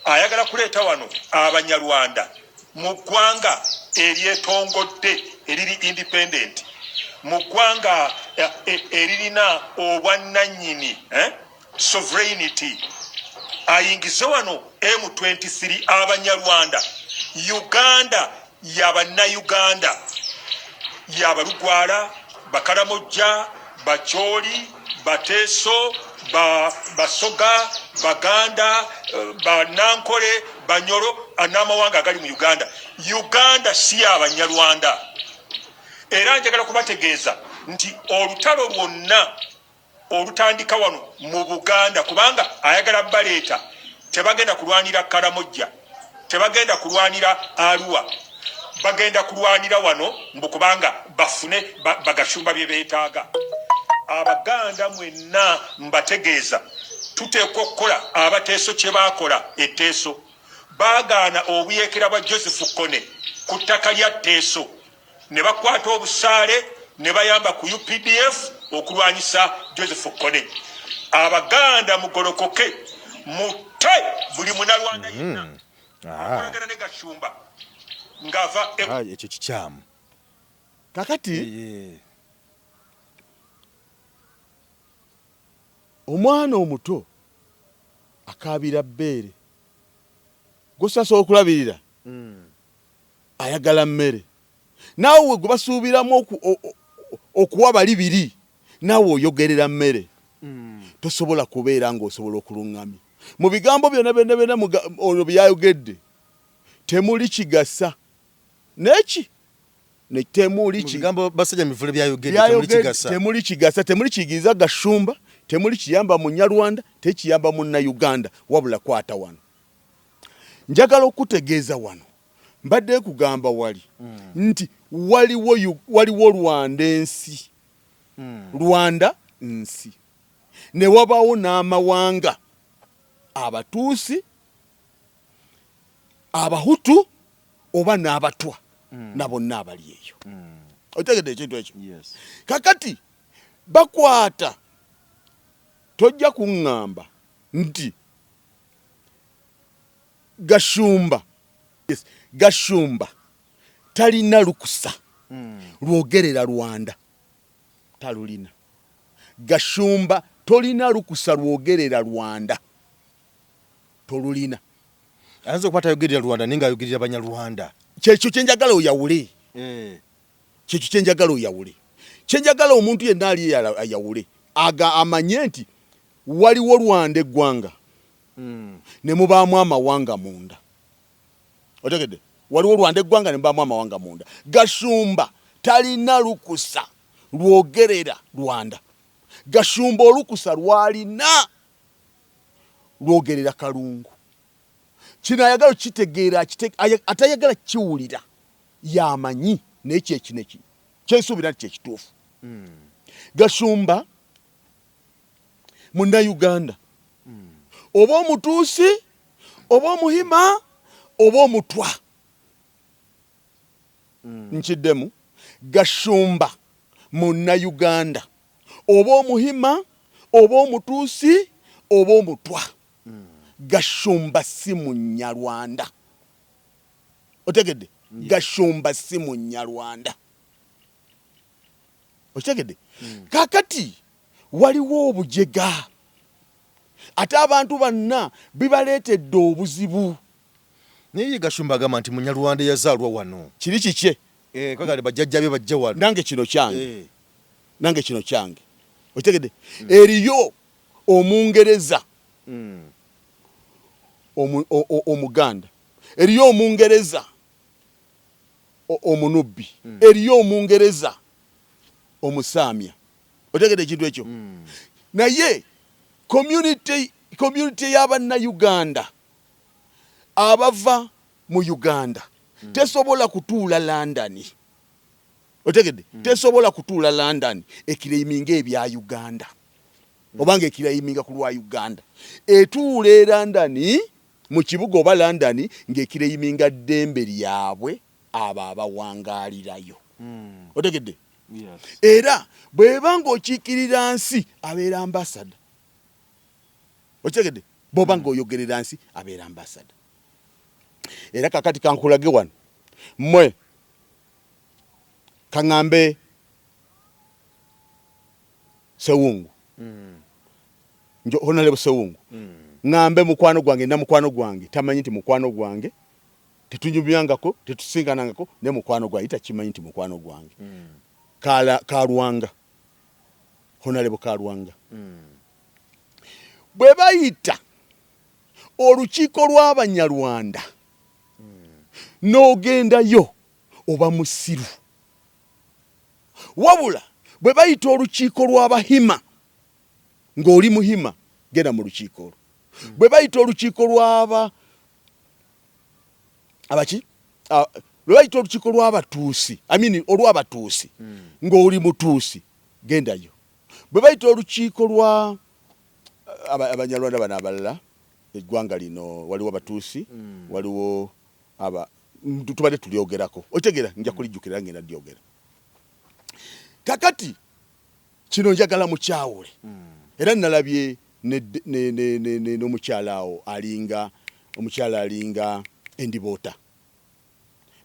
Ayagala kuleeta wano Abanyarwanda mu ggwanga eryetongodde eriri independent, mu ggwanga eririna obwannannyini sovereignty. ayingize wano M23 abanyarwanda. Uganda y'abannayuganda, y'abalugwala, bakaramojja, bacholi, bateso, basoga, baganda, banankole, banyoro, n'amawanga agali mu Uganda. Uganda si y'abanyarwanda. Era njagala kubategeeza nti olutalo lwonna olutandika wano mu Buganda, kubanga ayagala baleeta, tebagenda kulwanira Karamojja, tebagenda kulwanira Arua, bagenda kulwanira wano mbukubanga bafune bagashumba bye beetaaga. Abaganda mwenna mbategeeza tuteekwa okukola abateeso kye baakola etteeso. Baagaana obuyeekera bwa Joseph Kone ku ttaka lya Teeso, ne bakwata obusaale ne bayamba ku UPDF okulwanyisa Joseph Kone. Abaganda mugolokoke, mutte buli munalwanda yenna akolagana ne Gashumba ng'ava ekyo kikyamu. Kakati omwana omuto akaabira bbeere, gusasobola okulabirira, ayagala mmere, naawe we gwe basuubiramu okuwa bali biri, naawe oyogerera mmere. Tosobola kubeera ng'osobola okuluŋŋamya. Mu bigambo byonna ono byayogedde temuli kigasa neki ne temuli kigambo basajja mivule byayogedde temuli kigasa, temuli kiyigiriza Gashumba, temuli kiyamba Munyarwanda, tekiyamba Munnayuganda, wabula kwata wano. Njagala okutegeeza wano, mbadde kugamba wali nti waliwo Rwanda ensi, Rwanda nsi, ne wabawo n'amawanga, Abatuusi, Abahutu oba n'Abatwa, nabo n'abali eyo. Otegedde ekintu ekyo? Kakati bakwata, tojja kuŋŋamba nti Gashumba talina lukusa lwogerera Rwanda, talulina. Gashumba tolina lukusa lwogerera Rwanda, tolulina. Ayinza okuba tayogerera Rwanda naye ng'ayogerera Banyarwanda. Kyekyo kyenjagala oyawule. Kyekyo kyenjagala oyawule. Kyenjagala omuntu yenna ali ayawule, amanye nti waliwo Rwanda eggwanga, ne mubaamu amawanga munda. Otegedde? Waliwo Rwanda eggwanga ne mubaamu amawanga munda. Gashumba talina lukusa lwogerera Rwanda. Gashumba olukusa lwalina lwogerera Kalungu. Kino ayagala kitegeera, atayagala kiwulira yamanyi n'ekyo ekineki kyensuubira nti kyekituufu. Gashumba Munnayuganda, oba Omutuusi, oba Omuhima, oba Omutwa, nkiddemu. Gashumba Munnayuganda, oba Omuhima, oba Omutuusi, oba Omutwa, Gashumba si Munyarwanda. Otegedde? Gashumba si Munyarwanda. Otegedde? Kakati waliwo obujega, ate abantu bonna bibaleetedde obuzibu. Naye Gashumba agamba nti Munyarwanda yazaalwa wano. Kiri kikye? Kwagala bajjajja be bajja wano. Nange kino kyange. Nange kino kyange. Otegedde? Eriyo Omungereza, Omuganda, eriyo Omungereza Omunubbi, eriyo Omungereza Omusaamya. Otegedde ekintu ekyo? Naye community y'Abannayuganda abava mu Uganda tesobola kutuula London. Otegedde? Tesobola kutuula London ekiraiminga ebya Uganda, obanga ekiraiminga ku lwa Uganda. Etuula e London mu kibuga oba London ng'ekiraiminga ddembe lyabwe abo abawangaalirayo. Otegedde? Era bw'eba ng'okiikirira nsi abeera ambasada. Otegedde? Bw'oba ng'oyogerera nsi abeera ambasada. Era kakati kankulage wano, mmwe kaŋŋambe Sewungu, Honorable Sewungu, ngambe mukwano gwange na mukwano gwange tamanyi nti mukwano gwange tetunyumyangako tetusinganangako ne mukwano gwange takimanyi nti mukwano gwange Kalwanga Honorable Kalwanga bwe bayita olukiiko lw'Abanyarwanda n'ogendayo oba musiru wabula bwe bayita olukiiko lw'Abahima ng'oli muhima genda mu lukiiko olwo bwe bayita olukiiko abaki bwe bayita olukiiko lw'Abatuusi olw'Abatuusi ng'oli Mutuusi gendayo bwe bayita olukiiko lwa Abanyarwanda bano abalala eggwanga lino waliwo Abatuusi waliwo tubadde tulyogerako otegera nja kulijjukira ngenda lyogera kakati kino njagala mukyawule era nalabye n'omukyala awo omukyala alinga Endiboota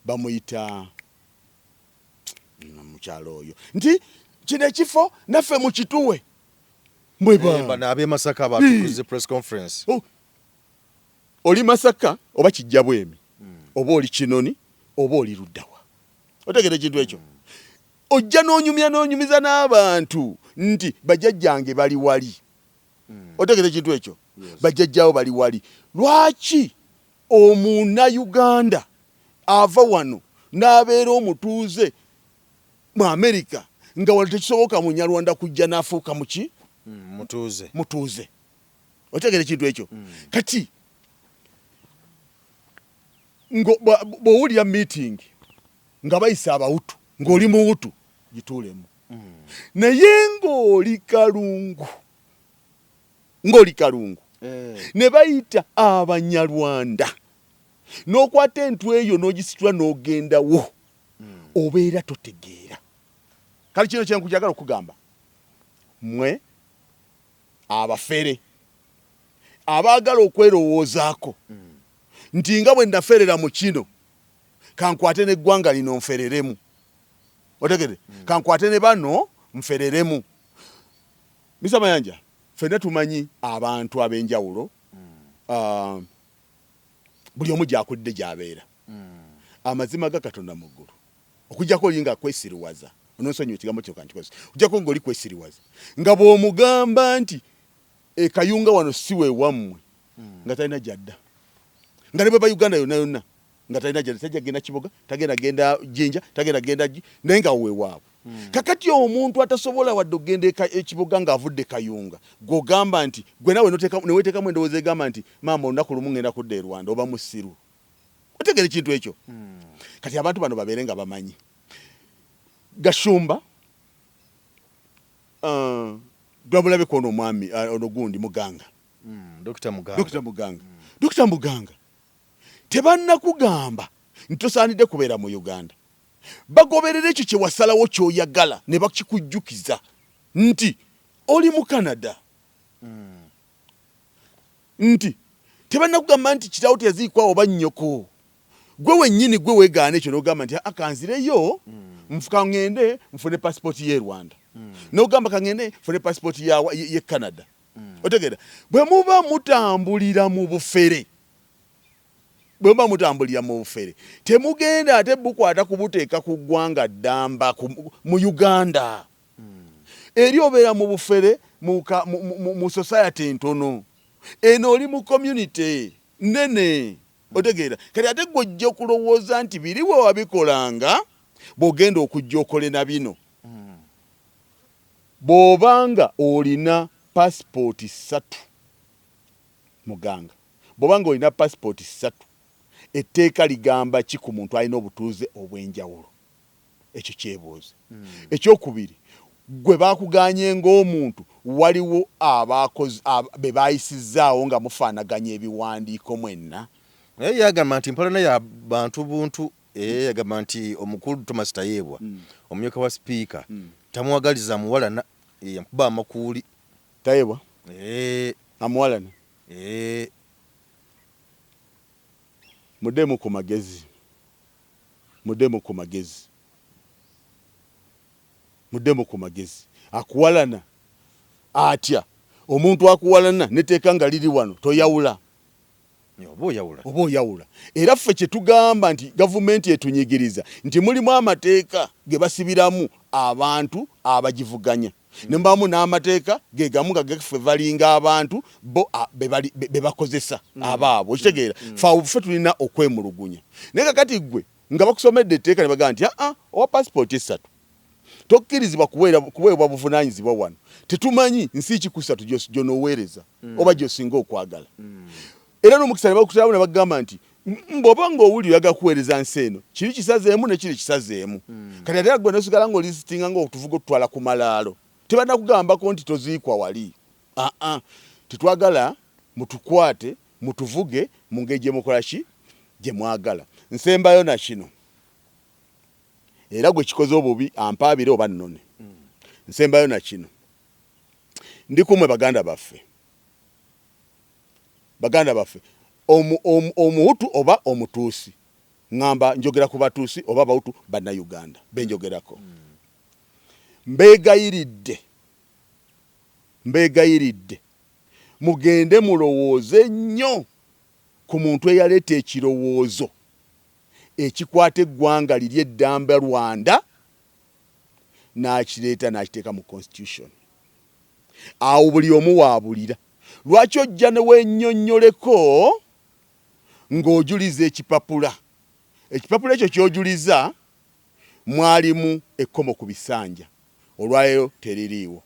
bamuyita mukyalo oyo nti kino ekifo naffe mukituwe ab'e Masaka batukuze press conference oli Masaka oba kijja bwemi oba oli Kinoni oba oli Luddawa otegere ekintu ekyo ojja n'onyumiza n'abantu nti bajjajjange bali wali otegere ekintu ekyo bajjajjawo bali wali lwaki Omunayuganda ava wano n'abeera omutuuze mu Amerika nga wali tekisoboka Munyarwanda kujja n'afuuka muki mutuuze otegere ekintu ekyo kati bw'owulira meeting nga bayisa Abahutu ng'oli Muhutu gituulemu naye ng'oli Kalungu ne bayita Abanyarwanda n'okwata entwe eyo n'ogisitula n'ogendawo obeera totegeera kale kino kyenkujagala okugamba mmwe abafere abaagala okwerowoozaako nti nga bwe naferera mu kino kankwate n'eggwanga lino nfereremu otegere kankwate ne bano nfereremu Mr. Mayanja ffenna tumanyi abantu ab'enjawulo buli omu gyakudde gy'abeera amazima ga Katonda mu ggulu okujjako oli nga kwesiriwaza ononsonyiwa ekigambo kyo kankikozesa okujjako ng'oli kwesiriwaza nga bw'omugamba nti Kayunga wano si we wammwe nga talina gyadda nga ne bwe Uganda yonna nga talina gyadda tajja genda Kiboga tagenda genda Jinja tagenda genda naye nga weewaabwe kakati omuntu atasobola wadde okgenda ekiboga ng'avudde Kayunga gw'ogamba nti gwe nawe neweteekamu endowooza egamba nti maama olunaku lumu ngenda kudda e Rwanda oba musiru otegera ekintu ekyo kati abantu bano babeere nga bamanyi Gashumba Dwabulabe kono omwami ono gundi Muganga Dr. Muganga tebannakugamba nti tosaanidde kubeera mu Uganda bagoberera ekyo kye wasalawo ky'oyagala ne bakikujjukiza nti oli mu Canada nti tebannakugamba nti kitaawo teyaziikwa oba nnyoko gwe wennyini gwe weegaana ekyo n'ogamba nti akanzireyo nfuka ngende nfune pasipoti y'e Rwanda n'ogamba kangende nfune pasipoti y'e Canada otegeera bwe muba mutambulira mu bufere temugenda ate bukwata kubuteeka ku ggwanga ddamba mu Uganda eri obeera mu bufere mu society ntono eno oli mu community nene otegeera kati ate gw'ojja okulowooza nti biriwe wabikolanga bw'ogenda okujja okole na bino bw'obanga olina passport 3 Muganga bw'obanga olina passport 3 etteeka ligamba ki ku muntu alina obutuuze obw'enjawulo ekyo kyebuuze ekyokubiri gwe baakuganye ng'omuntu waliwo abakozi be baayisizaawo nga mufaanaganya ebiwandiiko mwenna naye yagamba nti mpalana ya bantu buntu yagamba nti omukulu Thomas Tayebwa omumyuka wa sipiika tamuwagaliza muwalana yamukuba amakuuli Tayebwa amuwalana mudemu ku magezi akuwalana atya omuntu akuwalana neteeka nga liri wano toyawula oba oyawula. Era ffe kye tugamba nti gavumenti etunyigiriza nti mulimu amateeka ge basibiramu abantu abagivuganya ne mbamu n'amateeka ge gamu nga geffe balinga abantu bo be bakozesa abaabo okitegeera ffe tulina okwemulugunya. Naye kakati gwe nga bakusomedde etteeka ne bagamba nti owa passport 3 tokkirizibwa kuweebwa buvunaanyizibwa wano, tetumanyi nsi kikusatu gy'onooweereza oba gy'osinga okwagala. Era n'omukisa ne bakutaawo ne bagamba nti bw'oba ng'owulira gakuweereza nsi eno kiri kisazeemu ne kiri kisazeemu. Kati ate gwe nosigala ng'olisitinga ng'otuvuga otutwala ku malaalo tebanakugambako nti toziikwa wali. Tetwagala mutukwate mutuvuge mu ngeri gye mukola ki gye mwagala. Nsembayo na kino era gwe kikoze obubi ampaabire oba nnone. Nsembayo na kino ndi kumwe baganda baffe omuhutu oba omutuusi, ngamba njogera ku batuusi oba abahutu bannayuganda benjogerako. Mbegayiridde mugende mulowooze nnyo ku muntu eyaleeta ekirowoozo ekikwata eggwanga liri eddamba Rwanda n'akireeta n'akiteeka mu constitution. Awo buli omu waabulira. Lwaki ojja ne wennyonnyoleko ng'ojuliza ekipapula ekyo ky'ojuliza mwalimu ekkomo ku bisanja olwaleero teririiwo,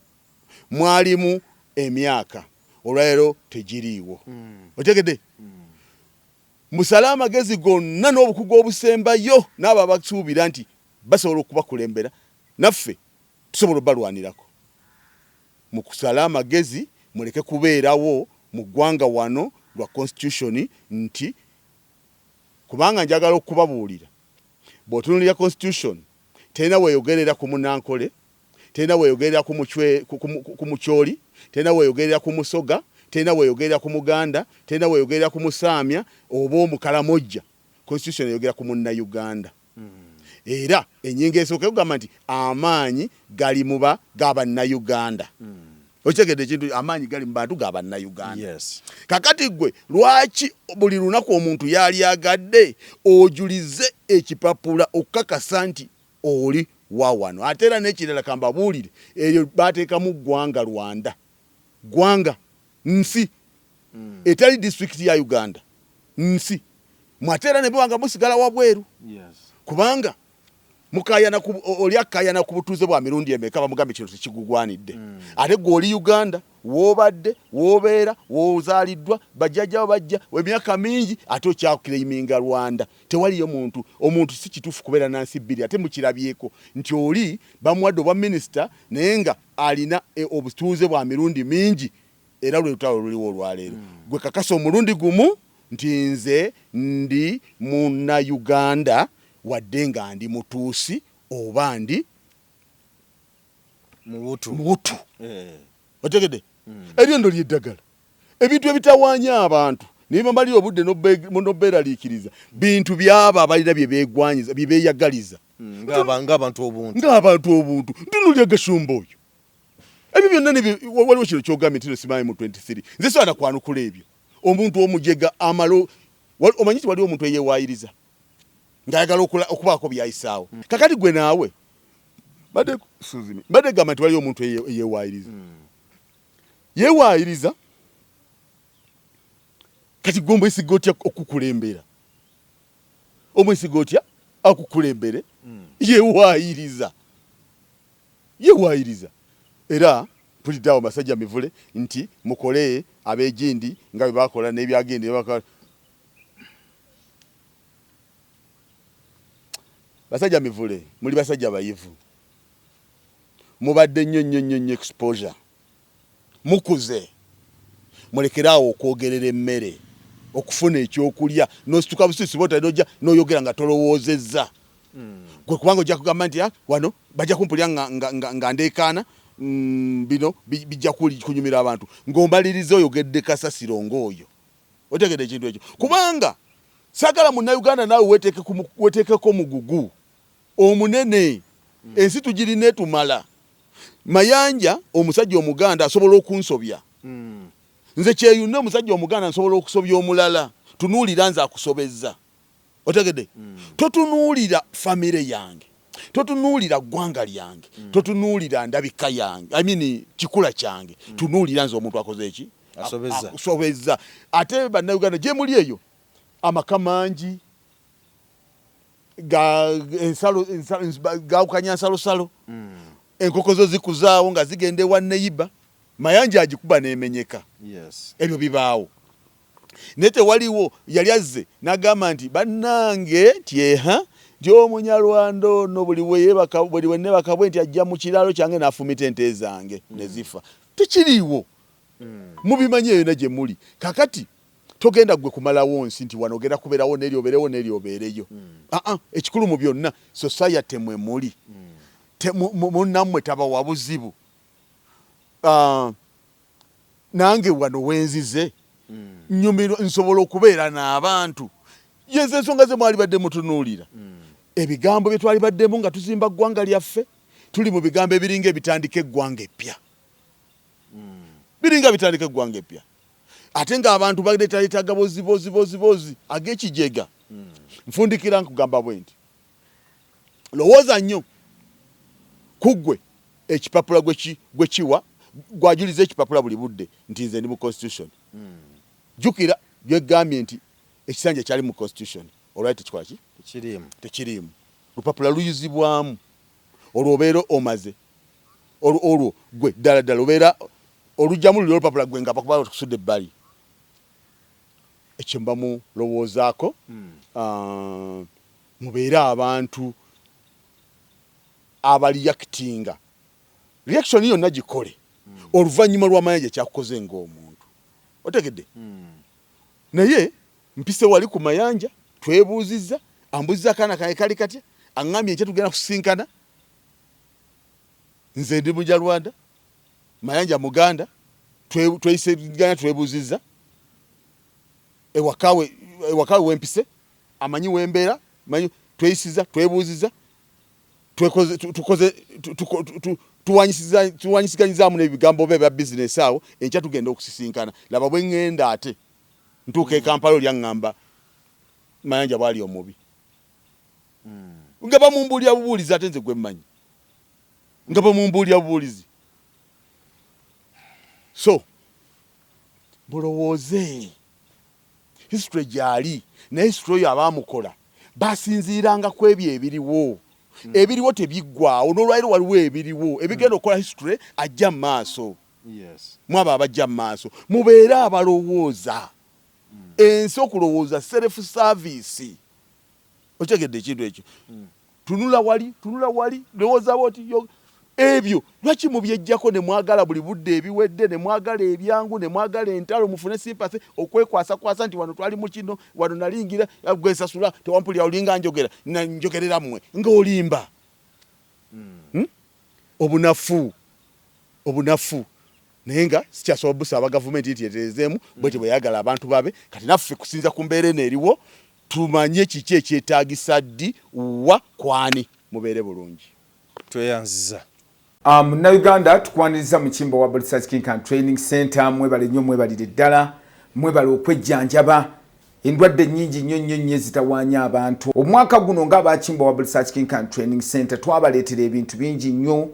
mwalimu emyaka olwaleero tegiriiwo. Otegedde musale amagezi gonna n'obukugu obusembayo n'abo abasuubira nti basobola okubakulembera naffe tusobola obalwanirako. Mu kusala amagezi muleke kubeerawo mu ggwanga wano lwa constitution nti kubanga njagala okubabuulira bw'otunuulira constitution terina weeyogerera ku munankole, terina weeyogerera ku mukyoli, terina weeyogerera ku musoga, terina weeyogerera ku muganda, terina weeyogerera ku musaamya oba omukalamojja. Constitution eyogera ku munnayuganda. Era ennyingo esooka kugamba nti amaanyi gali muba g'abannayuganda. Okitegedde ekintu amaanyi gali mu bantu g'abannayuganda. Yes. Kakati gwe lwaki buli lunaku omuntu yali agadde ojulize ekipapula okukakasa nti oli wa wano. Ate era n'ekirala kambabuulire eryo baateekamu ggwanga Rwanda. Ggwanga nsi etali district ya Uganda nsi mwatera ne bwanga musigala wabweru. Kubanga mukayana oli akayana ku butuuze bwa mirundi emeka bamugambe kintu kigugwanidde. Ate gwe oli Uganda wobadde wobeera wozaaliddwa bajjajjawo bajja emyaka mingi ate okyakulayiminga Rwanda. Tewaliyo omuntu si kituufu kubeera nansi bbiri. Ate mukirabyeko nti oli bamuwadde obwa minisita naye nga alina obutuuze bwa mirundi mingi era lwe lutalo luliwo olwaleero. Gwe kakasa omulundi gumu nti nze ndi Munnayuganda wadde nga ndi mutuusi oba ndi mubutu. Otegedde eryondo lyeddagala ebintu ebitawaanya abantu naye bamalira obudde nobeeraliikiriza bintu byaba abalina bye beegwanyiza bye beeyagaliza ng'abantu obuntu ntunulya Gashumba oyo. Ebyo byonna waliwo kino kyogambye nti simanyi mu 23 nze sobola kwanukula ebyo. Omuntu omujega amalo omanyi ti waliwo omuntu eyewaayiriza ng'ayagala okubaako byayisaawo. Kakati gwe naawe badde gamba nti waliwo omuntu eyewaayiriza. Yewaayiriza kati gwe omwesiga otya okukulembera? Omwesiga otya akukulembere? Yewaayiriza. Era tuliddawo basajja mivule nti mukole ab'egindi nga bwe bakola n'ebyagende bakola. Basajja mivule muli basajja bayivu, mubadde nnyo exposure, mukuze, mulekeraawo okwogerera emmere okufuna ekyokulya n'osituka busisi bw'otadde ojja n'oyogera nga tolowoozezza. Gwe kubanga ojja kugamba nti wano bajja kumpulira nga ndeekaana bino bijja kunyumira abantu ng'ombaliriza oyogedde kasasiro ng'oyo. Otegedde ekintu ekyo kubanga sagala Munnayuganda naawe weteekeko mugugu omunene. Ensi tugirina etumala. Mayanja omusajja omuganda asobola okunsobya nze kyeyunne omusajja omuganda nsobola okusobya omulala tunuulira nze akusobezza otegedde totunuulira famire yange totunuulira ggwanga lyange totunuulira ndabika yange kikula kyange tunuulira nze omuntu akoze eki asobezza ate bannayuganda gye muli eyo amaka mangi gawukanya nsalosalo enkoko zo zikuzaawo nga zigenda ewa neyiba mayanja agikuba nemenyeka ebyo bibaawo naye tewaliwo yali azze n'agamba nti bannange tyeha nti omunyalwanda ono buli wenebaka bwe nti ajja mu kiraalo kyange n'afumita ente zange ne zifa tekiriiwo mubimanyi eyo gye muli kakati togenda gwe kumalawo nsi nti wano ogenda kubeerawo neryobeerewo neryobeereyo ekikulu mu byonna society mwe muli munnammwe tabawa buzibu nange wano wenzize nyumirwa nsobola okubeera n'abantu yenze ensonga ze mwali badde mutunuulira ebigambo bye twali baddemu nga tuzimba ggwanga lyaffe tuli mu bigambo ebiringa ebitandika eggwanga eppya biringa bitandika eggwanga eppya ate ng'abantu baleetaleetaga bozi ag'ekijega nfundikira nkugamba bwe nti lowooza nnyo kuggwe ekipapula gwe kiwa gwajuliza ekipapula buli budde nti nze ndi mu constitution jukira byegambye nti ekisanja kyali mu constitution olwali tekikolaki tekiriimu lupapula luyuzibwamu olwo obeera omaze olwo gwe ddala obeera olugjamu luli olupapula gwe nga bakuba tusudde ebbali ekyo mba mulowoozaako mubeere abantu abaliyakitinga reaction yonna gikole oluvannyuma lw'amayanja kyakukoze ng'omuntu otegedde naye mpise wali ku mayanja twebuuzizza ambuzizza akaana kange kali katya aŋŋambye enkya tugenda kusinkana nze ndi mujalwanda mayanja muganda tweyisiganya twebuuzizza ewakawe wempise amanyi wembeera manyi tweyisiza twebuuzizza tuwanyisiganyizamu n'ebigambo bye bya bizinesi awo enkya tugenda okusisinkana laba bwe ŋŋenda ate ntuuka e Kampala olya ŋŋamba mayanja bwali omubi nga bamumbuulira bubuulizi ate nze gwe mmanyi nga bamumbuulira bubuulizi so bulowooze history gyali naye history oyo abaamukola basinziiranga ku ebyo ebiriwo tebiggwaawo n'olwaliro waliwo ebiriwo ebigenda okukola history ajja mu maaso mwaba abajja mu maaso mubeere abalowooza ensi okulowooza self service otegedde ekintu ekyo tunula wali lowooza boti ebyo lwaki mubyejjako ne mwagala buli budde ebiwedde ne mwagala ebyangu ne mwagala entalo mufune sympathy okwekwasa nti wano twali mu kino wano nalingira gwesasula tewampulira olinga njogerera mmwe ng'olimba obunafu naye nga sikyasobola busaba gavumenti ityeterezeemu bwete bweyagala abantu babe kati naffe kusinza ku mbeera eno eriwo tumanye kiki ekyetaagisa ddi wa kwani mubeere bulungi tweyanziza Munnayuganda tukwaniriza mu kimbo wa Research King and Training Center mwebale nnyo mwebalire ddala mwebale okwejjanjaba endwadde nnyingi nnyo ezitawaanya abantu omwaka guno ng'abakimbo wa Research King and Training Center twabaleetera ebintu bingi nnyo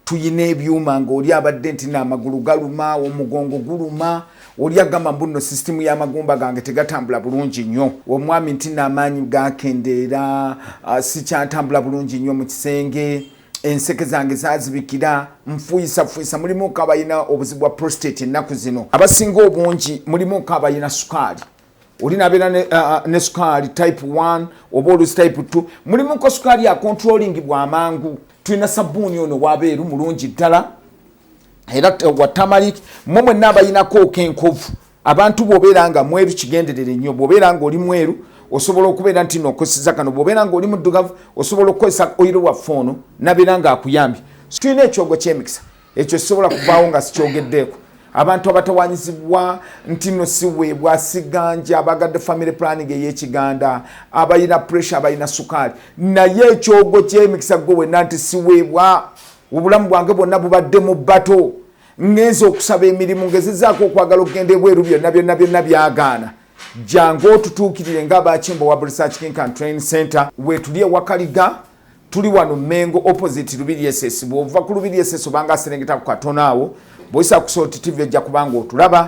tuyina ebyuma ng'oli abadde nti n'amagulu galuma omugongo guluma oli agamba mbuno sisitimu y'amagumba gange tegatambula bulungi nnyo omwami nti n'amaanyi gakendeera sikyatambula bulungi nnyo mu kisenge enseke zange zazibikira nfuyisa mulimu kabayina obuzibu bwa prostate ennaku zino abasinga obungi mulimu kabayina sukaali oli nabeera ne sukaali type 1 oba olusi type 2 mulimu ko sukaali ya controlling bw'amangu tulina sabbuuni ono wabeeru mulungi ddala era wa tamalik mmwe n'abayinako okenkovu abantu bw'obeera nga mweru kigenderere nnyo bw'obeera nga oli mweru osobola okubeera nti n'okoseza kano bw'obeera nga oli muddugavu osobola okukozesa oyiro wa foono nabeera nga akuyambye tulina ekyogo ky'emikisa ekyo kisobola kuvaawo nga sikyogeddeeko abantu abatawanyizibwa nti no siweebwa siganja abagadde family planning ey'ekiganda abayina pressure abayina sukaali naye ekyogo ky'emikisa gwe wenna nti siweebwa obulamu bwange bwonna bubadde mu bbato ngenze okusaba emirimu ngezezaako okwagala okugenda ebweru byonna byagaana jangu otutuukirire ng'abakimbo wa Research King and Training Center wetuli ewakaliga tuli wano Mengo opposite Lubiri SS bw'ova ku Lubiri SS obanga aserengeta ku katono awo bw'oyisa ku Salt TV ojja kubanga otulaba